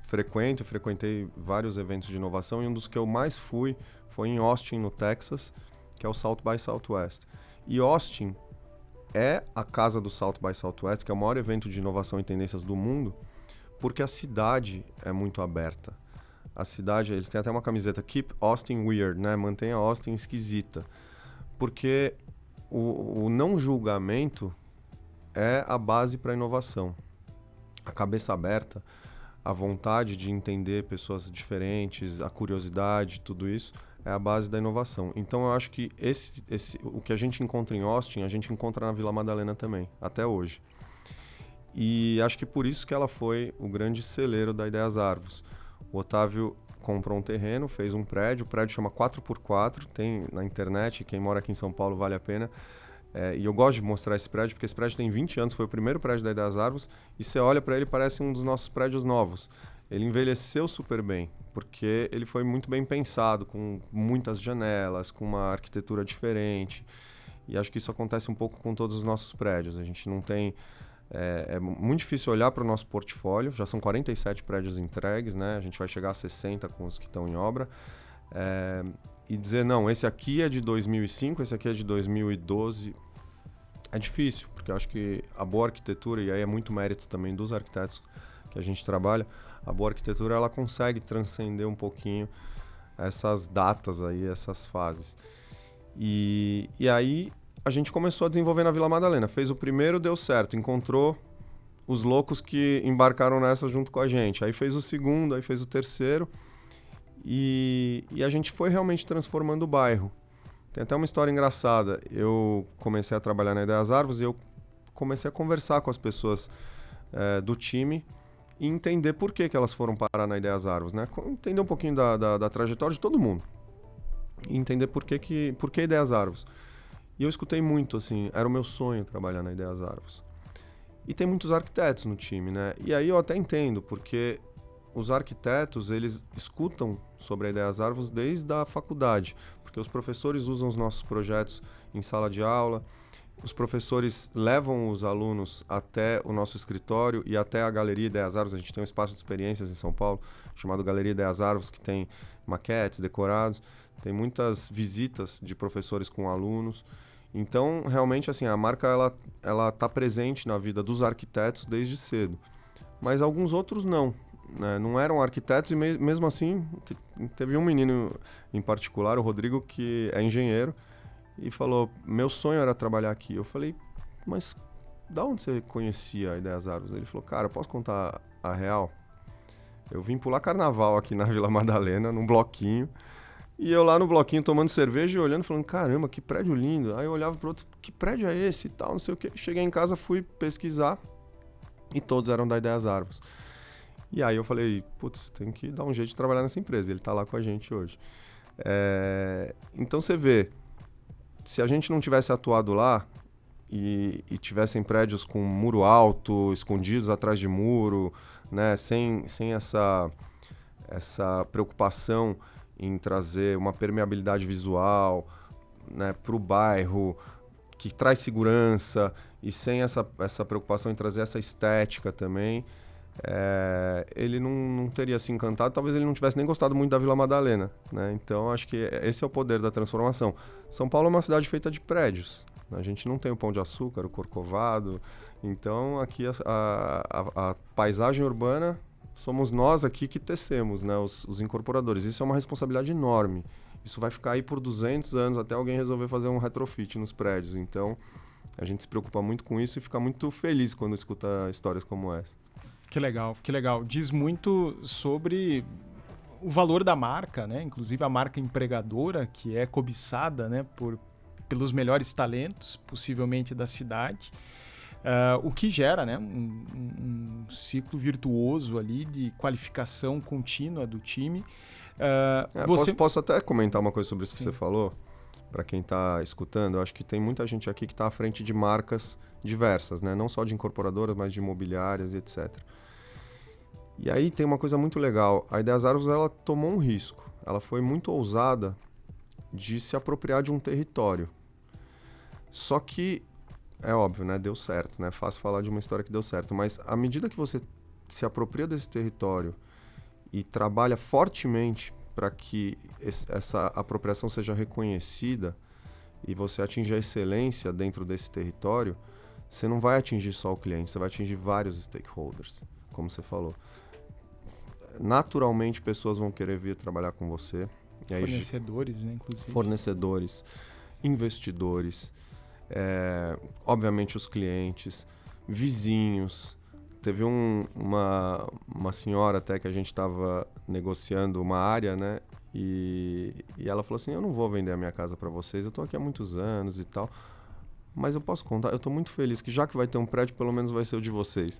frequentei vários eventos de inovação e um dos que eu mais fui foi em Austin, no Texas, que é o South by Southwest. E Austin é a casa do South by Southwest, que é o maior evento de inovação e tendências do mundo, porque a cidade é muito aberta. A cidade, eles têm até uma camiseta Keep Austin Weird, né? Mantenha Austin esquisita. Porque o não julgamento é a base para a inovação. A cabeça aberta, a vontade de entender pessoas diferentes, a curiosidade, tudo isso é a base da inovação. Então eu acho que o que a gente encontra em Austin, a gente encontra na Vila Madalena também, até hoje. E acho que por isso que ela foi o grande celeiro da Ideias Árvores. O Otávio comprou um terreno, fez um prédio, o prédio chama 4x4, tem na internet, quem mora aqui em São Paulo vale a pena. E eu gosto de mostrar esse prédio, porque esse prédio tem 20 anos, foi o primeiro prédio da Ideias Árvores, e você olha para ele, parece um dos nossos prédios novos. Ele envelheceu super bem, porque ele foi muito bem pensado, com muitas janelas, com uma arquitetura diferente. E acho que isso acontece um pouco com todos os nossos prédios. A gente não tem... É muito difícil olhar para o nosso portfólio, já são 47 prédios entregues, né? A gente vai chegar a 60 com os que estão em obra. E dizer, não, esse aqui é de 2005, esse aqui é de 2012, é difícil, porque eu acho que a boa arquitetura, e aí é muito mérito também dos arquitetos que a gente trabalha, a boa arquitetura ela consegue transcender um pouquinho essas datas aí, essas fases. E aí a gente começou a desenvolver na Vila Madalena, fez o primeiro, deu certo, encontrou os loucos que embarcaram nessa junto com a gente, aí fez o segundo, aí fez o terceiro, e a gente foi realmente transformando o bairro. Tem até uma história engraçada. Eu comecei a trabalhar na Ideias Árvores e eu comecei a conversar com as pessoas do time e entender por que elas foram parar na Ideias Árvores, né? Entender um pouquinho da trajetória de todo mundo. E entender por que Ideias Árvores. E eu escutei muito, assim, era o meu sonho trabalhar na Ideias Árvores. E tem muitos arquitetos no time, né? E aí eu até entendo, porque os arquitetos, eles escutam sobre a Ideias Árvores desde a faculdade, porque os professores usam os nossos projetos em sala de aula, os professores levam os alunos até o nosso escritório e até a Galeria Ideias Árvores. A gente tem um espaço de experiências em São Paulo, chamado Galeria Ideias Árvores, que tem maquetes, decorados, tem muitas visitas de professores com alunos. Então, realmente, assim, a marca ela tá presente na vida dos arquitetos desde cedo, mas alguns outros não. Né? Não eram arquitetos e mesmo assim teve um menino em particular, o Rodrigo, que é engenheiro e falou, meu sonho era trabalhar aqui. Eu falei, mas da onde você conhecia a Ideias Árvores? Ele falou, cara, posso contar a real? Eu vim pular carnaval aqui na Vila Madalena, num bloquinho, e eu lá no bloquinho tomando cerveja e olhando, falando, caramba, que prédio lindo. Aí eu olhava pro outro, que prédio é esse e tal, não sei o quê. Cheguei em casa, fui pesquisar e todos eram da Ideias Árvores. E aí eu falei, putz, tem que dar um jeito de trabalhar nessa empresa. Ele está lá com a gente hoje. Então você vê, se a gente não tivesse atuado lá e tivessem prédios com muro alto, escondidos atrás de muro, né, sem essa preocupação em trazer uma permeabilidade visual, né, para o bairro, que traz segurança, e sem essa preocupação em trazer essa estética também, ele não teria se encantado, talvez ele não tivesse nem gostado muito da Vila Madalena, né? Então acho que esse é o poder da transformação. São Paulo é uma cidade feita de prédios, a gente não tem o Pão de Açúcar, o Corcovado, então aqui a paisagem urbana somos nós aqui que tecemos, né? Os incorporadores. Isso é uma responsabilidade enorme, isso vai ficar aí por 200 anos até alguém resolver fazer um retrofit nos prédios, então a gente se preocupa muito com isso e fica muito feliz quando escuta histórias como essa. Que legal, que legal. Diz muito sobre o valor da marca, né? Inclusive a marca empregadora, que é cobiçada, né, pelos melhores talentos, possivelmente da cidade, o que gera, né, um ciclo virtuoso ali de qualificação contínua do time. Posso até comentar uma coisa sobre isso que Sim. você falou? Para quem está escutando, eu acho que tem muita gente aqui que está à frente de marcas diversas, né? Não só de incorporadoras, mas de imobiliárias e etc. E aí tem uma coisa muito legal. A Ideias Árvores, ela tomou um risco. Ela foi muito ousada de se apropriar de um território. Só que, é óbvio, né? Deu certo, né? É fácil falar de uma história que deu certo. Mas à medida que você se apropria desse território e trabalha fortemente para que essa apropriação seja reconhecida e você atinja a excelência dentro desse território, você não vai atingir só o cliente, você vai atingir vários stakeholders, como você falou. Naturalmente, pessoas vão querer vir trabalhar com você. E aí, fornecedores, né, inclusive. Fornecedores, investidores, obviamente os clientes, vizinhos. Teve uma senhora até que a gente estava negociando uma área, né? E ela falou assim, eu não vou vender a minha casa para vocês, eu estou aqui há muitos anos e tal, mas eu posso contar, eu estou muito feliz que já que vai ter um prédio, pelo menos vai ser o de vocês.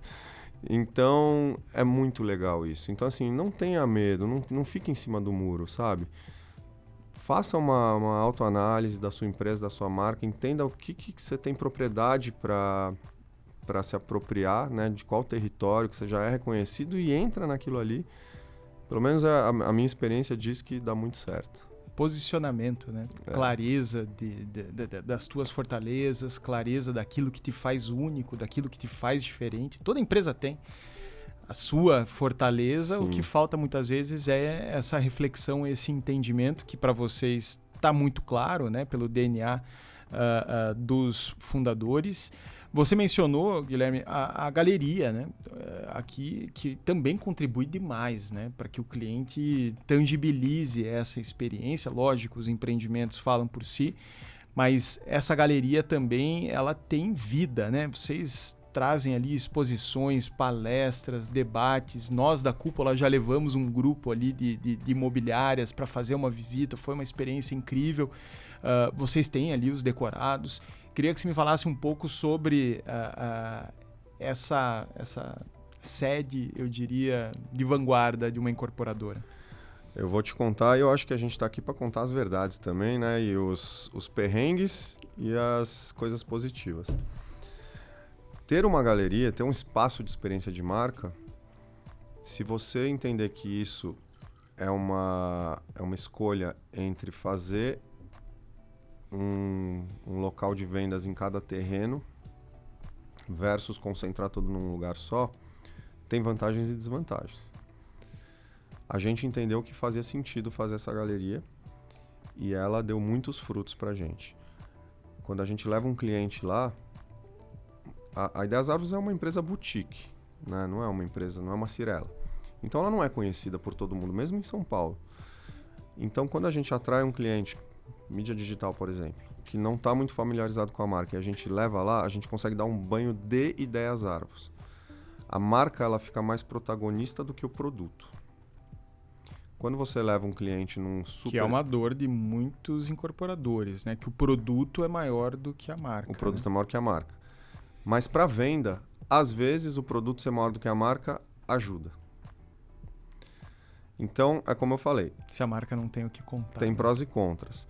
Então, é muito legal isso. Então, assim, não tenha medo, não fique em cima do muro, sabe? faça uma autoanálise da sua empresa, da sua marca, entenda o que você tem propriedade para se apropriar, né, de qual território que você já é reconhecido e entra naquilo ali. Pelo menos a minha experiência diz que dá muito certo. Posicionamento, né? Clareza das tuas fortalezas, clareza daquilo que te faz único, daquilo que te faz diferente. Toda empresa tem a sua fortaleza. Sim. O que falta muitas vezes é essa reflexão, esse entendimento que para vocês está muito claro, né? Pelo DNA dos fundadores. Você mencionou, Guilherme, a galeria, né? Aqui, que também contribui demais, né? Para que o cliente tangibilize essa experiência. Lógico, os empreendimentos falam por si, mas essa galeria também ela tem vida, né? Vocês trazem ali exposições, palestras, debates. Nós da Cúpula já levamos um grupo ali de imobiliárias para fazer uma visita. Foi uma experiência incrível. Vocês têm ali os decorados. Queria que você me falasse um pouco sobre essa sede, eu diria, de vanguarda de uma incorporadora. Eu vou te contar, e eu acho que a gente está aqui para contar as verdades também, né? E os perrengues e as coisas positivas. Ter uma galeria, ter um espaço de experiência de marca, se você entender que isso é uma escolha entre fazer um local de vendas em cada terreno versus concentrar tudo num lugar só, tem vantagens e desvantagens. A gente entendeu que fazia sentido fazer essa galeria e ela deu muitos frutos pra gente. Quando a gente leva um cliente lá, a Ideias Árvores é uma empresa boutique, né? Não é uma empresa, não é uma Cirela. Então ela não é conhecida por todo mundo, mesmo em São Paulo. Então quando a gente atrai um cliente, mídia digital, por exemplo, que não está muito familiarizado com a marca e a gente leva lá, a gente consegue dar um banho de Ideias Árvores. A marca ela fica mais protagonista do que o produto. Quando você leva um cliente num super... Que é uma dor de muitos incorporadores, né? Que o produto é maior do que a marca. O produto é maior que a marca. Mas para venda, às vezes o produto ser maior do que a marca ajuda. Então, é como eu falei. Se a marca não tem o que contar. Tem prós e contras.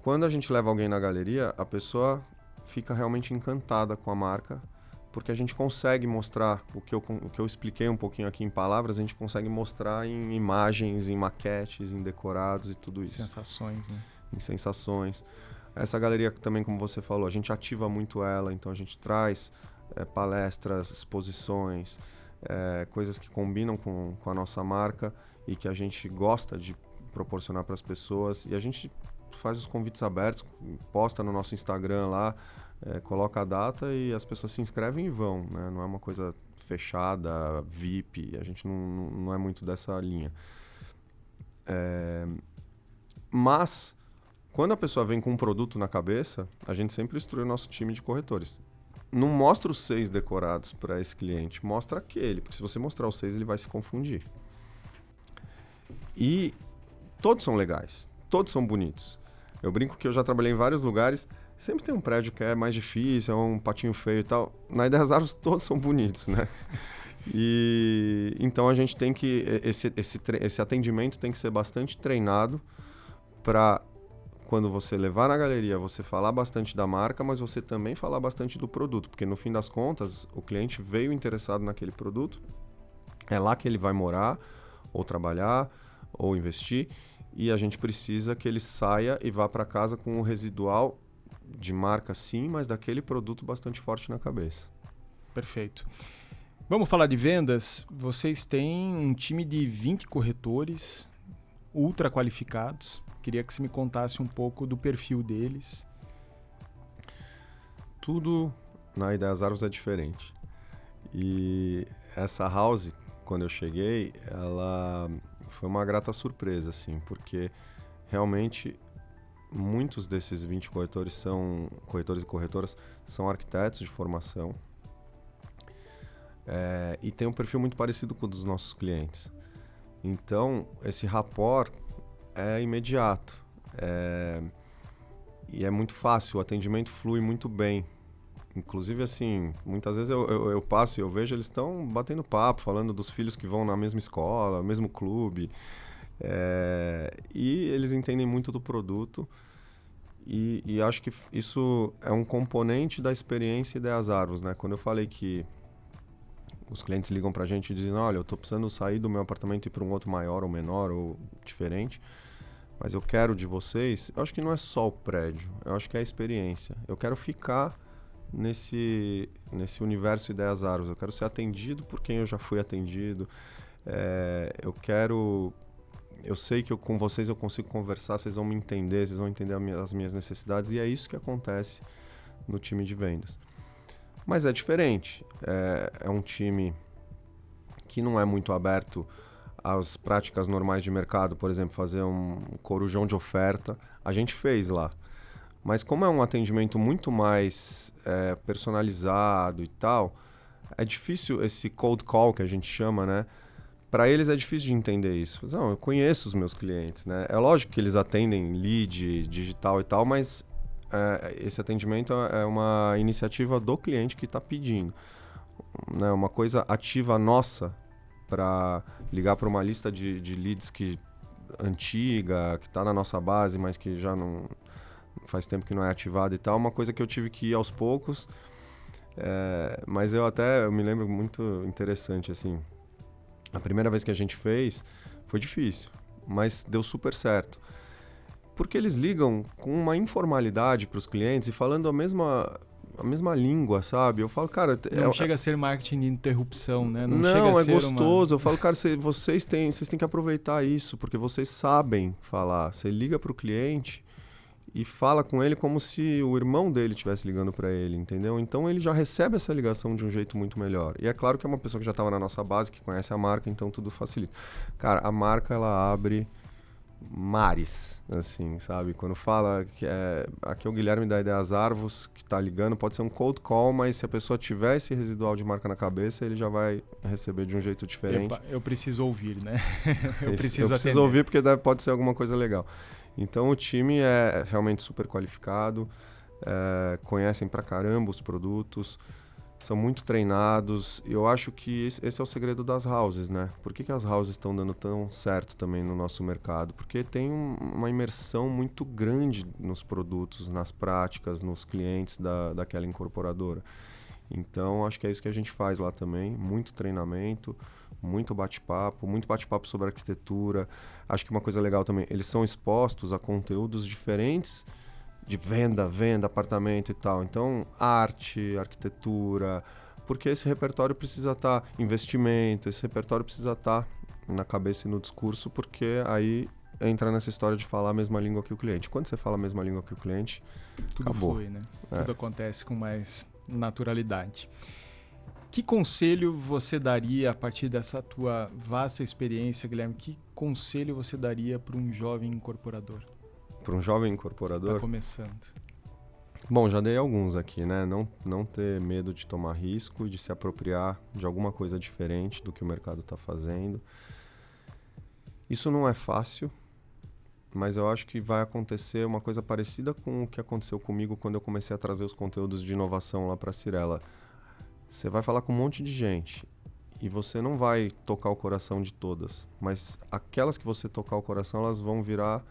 Quando a gente leva alguém na galeria, a pessoa fica realmente encantada com a marca, porque a gente consegue mostrar o que eu expliquei um pouquinho aqui em palavras, a gente consegue mostrar em imagens, em maquetes, em decorados e tudo isso. Sensações, né? Em sensações. Essa galeria também, como você falou, a gente ativa muito ela, então a gente traz palestras, exposições, coisas que combinam com a nossa marca e que a gente gosta de proporcionar para as pessoas. E a gente faz os convites abertos, posta no nosso Instagram lá, coloca a data e as pessoas se inscrevem e vão, né? Não é uma coisa fechada, VIP, a gente não é muito dessa linha. Mas, quando a pessoa vem com um produto na cabeça, a gente sempre instrui o nosso time de corretores. Não mostra os 6 decorados para esse cliente, mostra aquele, porque se você mostrar os 6, ele vai se confundir. E todos são legais, todos são bonitos. Eu brinco que eu já trabalhei em vários lugares, sempre tem um prédio que é mais difícil, é um patinho feio e tal. Na Ideias Árvores todos são bonitos, né? E então a gente tem que... Esse atendimento tem que ser bastante treinado para, quando você levar na galeria, você falar bastante da marca, mas você também falar bastante do produto. Porque no fim das contas, o cliente veio interessado naquele produto, é lá que ele vai morar, ou trabalhar, ou investir. E a gente precisa que ele saia e vá para casa com um residual de marca sim, mas daquele produto bastante forte na cabeça. Perfeito. Vamos falar de vendas? Vocês têm um time de 20 corretores ultra qualificados. Queria que você me contasse um pouco do perfil deles. Tudo na Ideias Árvores é diferente. E essa house, quando eu cheguei, ela foi uma grata surpresa, assim, porque realmente muitos desses 20 corretores e corretoras são arquitetos de formação e tem um perfil muito parecido com o dos nossos clientes. Então, esse rapport é imediato e é muito fácil, o atendimento flui muito bem. Inclusive, assim, muitas vezes eu passo e eu vejo eles estão batendo papo, falando dos filhos que vão na mesma escola, mesmo clube. E eles entendem muito do produto e acho que isso é um componente da experiência Ideias Arvos, né? Quando eu falei que os clientes ligam pra gente e dizem, olha, eu estou precisando sair do meu apartamento e ir para um outro maior ou menor ou diferente, mas eu quero de vocês, eu acho que não é só o prédio, eu acho que é a experiência. Eu quero ficar nesse universo Ideias Arvos, eu quero ser atendido por quem eu já fui atendido, eu sei que com vocês eu consigo conversar, vocês vão me entender, vocês vão entender as minhas necessidades, e é isso que acontece no time de vendas. Mas é diferente, é um time que não é muito aberto às práticas normais de mercado, por exemplo, fazer um corujão de oferta, a gente fez lá. Mas como é um atendimento muito mais personalizado e tal, é difícil esse cold call que a gente chama, né? Para eles é difícil de entender isso. Não, eu conheço os meus clientes, né? É lógico que eles atendem lead, digital e tal, mas esse atendimento é uma iniciativa do cliente que está pedindo. Né? Uma coisa ativa nossa para ligar para uma lista de leads antiga, que está na nossa base, mas que já não faz tempo que não é ativada e tal. Uma coisa que eu tive que ir aos poucos, mas eu me lembro muito interessante, assim. A primeira vez que a gente fez foi difícil, mas deu super certo. Porque eles ligam com uma informalidade para os clientes e falando a mesma língua, sabe? Eu falo, cara... Não chega a ser marketing de interrupção, né? Não chega a ser gostoso. Eu falo, cara, vocês têm que aproveitar isso, porque vocês sabem falar. Você liga para o cliente e fala com ele como se o irmão dele estivesse ligando para ele, entendeu? Então ele já recebe essa ligação de um jeito muito melhor. E é claro que é uma pessoa que já estava na nossa base, que conhece a marca, então tudo facilita. Cara, a marca, ela abre mares, assim, sabe? Quando fala que aqui é o Guilherme da Ideias Arvos que tá ligando, pode ser um cold call, mas se a pessoa tiver esse residual de marca na cabeça, ele já vai receber de um jeito diferente. Eu preciso ouvir, né? eu preciso ouvir porque pode ser alguma coisa legal. Então o time é realmente super qualificado, conhecem pra caramba os produtos, são muito treinados. Eu acho que esse é o segredo das houses, né? Por que as houses estão dando tão certo também no nosso mercado? Porque tem uma imersão muito grande nos produtos, nas práticas, nos clientes daquela incorporadora. Então, acho que é isso que a gente faz lá também. Muito treinamento, muito bate-papo sobre arquitetura. Acho que uma coisa legal também, eles são expostos a conteúdos diferentes de venda, apartamento e tal. Então, arte, arquitetura, porque esse repertório precisa estar, investimento, esse repertório precisa estar na cabeça e no discurso, porque aí entra nessa história de falar a mesma língua que o cliente. Quando você fala a mesma língua que o cliente, tudo acabou. Flui, né? Tudo acontece com mais naturalidade. Que conselho você daria a partir dessa tua vasta experiência, Guilherme? Que conselho você daria para um jovem incorporador? Para um jovem incorporador? Está começando. Bom, já dei alguns aqui, né? Não ter medo de tomar risco, de se apropriar de alguma coisa diferente do que o mercado está fazendo. Isso não é fácil, mas eu acho que vai acontecer uma coisa parecida com o que aconteceu comigo quando eu comecei a trazer os conteúdos de inovação lá para a Cyrela. Você vai falar com um monte de gente e você não vai tocar o coração de todas, mas aquelas que você tocar o coração, elas vão virar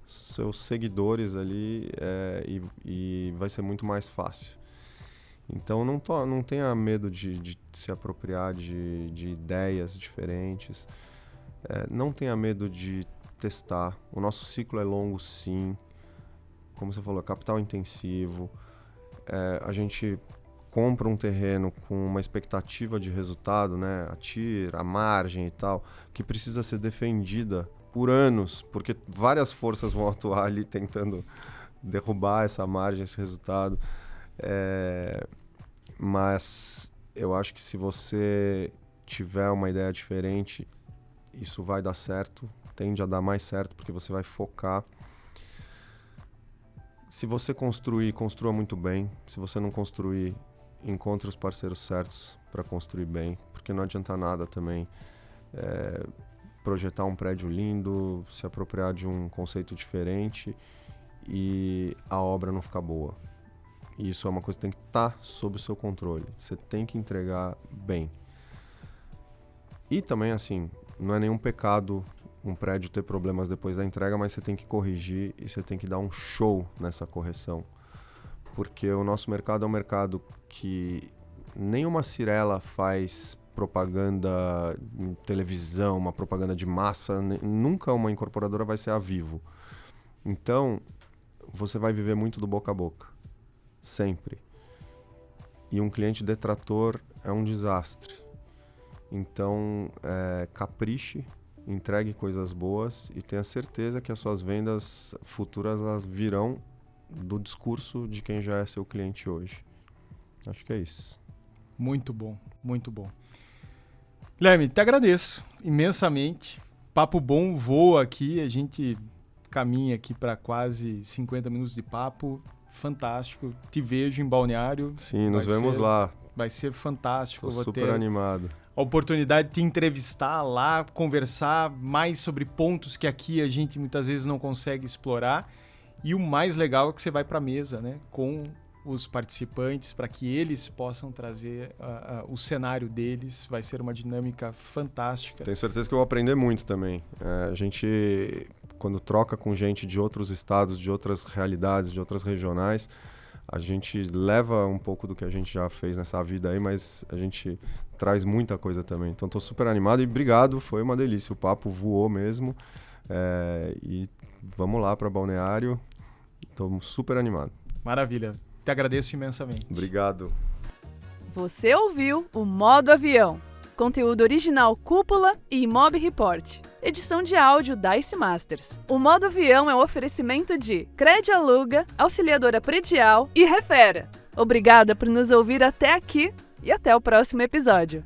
seus seguidores ali e vai ser muito mais fácil. Então não tenha medo de se apropriar de ideias diferentes, não tenha medo de testar. O nosso ciclo é longo, sim. Como você falou, é capital intensivo. A gente compra um terreno com uma expectativa de resultado, né? A TIR, a margem e tal, que precisa ser defendida por anos, porque várias forças vão atuar ali tentando derrubar essa margem, esse resultado. Mas eu acho que se você tiver uma ideia diferente, isso vai dar certo, tende a dar mais certo, porque você vai focar. Se você construir, construa muito bem. Se você não construir, encontre os parceiros certos para construir bem, porque não adianta nada também projetar um prédio lindo, se apropriar de um conceito diferente e a obra não ficar boa. E isso é uma coisa que tem que estar sob o seu controle. Você tem que entregar bem. E também, assim, não é nenhum pecado um prédio ter problemas depois da entrega, mas você tem que corrigir e você tem que dar um show nessa correção. Porque o nosso mercado é um mercado que nenhuma Cyrela faz propaganda em televisão, uma propaganda de massa, nunca uma incorporadora vai ser a Vivo. Então, você vai viver muito do boca a boca, sempre. E um cliente detrator é um desastre. Então, capriche, entregue coisas boas e tenha certeza que as suas vendas futuras elas virão do discurso de quem já é seu cliente hoje. Acho que é isso. Muito bom, muito bom. Guilherme, te agradeço imensamente. Papo bom voa aqui, a gente caminha aqui para quase 50 minutos de papo. Fantástico. Te vejo em Balneário. Sim, nos vemos lá. Vai ser fantástico. Estou super animado. A oportunidade de te entrevistar lá, conversar mais sobre pontos que aqui a gente muitas vezes não consegue explorar. E o mais legal é que você vai para a mesa, né, com os participantes para que eles possam trazer o cenário deles. Vai ser uma dinâmica fantástica. Tenho certeza que eu vou aprender muito também. A gente, quando troca com gente de outros estados, de outras realidades, de outras regionais, a gente leva um pouco do que a gente já fez nessa vida aí, mas a gente traz muita coisa também. Então estou super animado e obrigado, foi uma delícia. O papo voou mesmo. E vamos lá para Balneário. Estou super animado. Maravilha. Te agradeço imensamente. Obrigado. Você ouviu o Modo Avião. Conteúdo original Cúpula e Imob Report. Edição de áudio Dice Masters. O Modo Avião é um oferecimento de Cred Aluga, Auxiliadora Predial e Refera. Obrigada por nos ouvir até aqui e até o próximo episódio.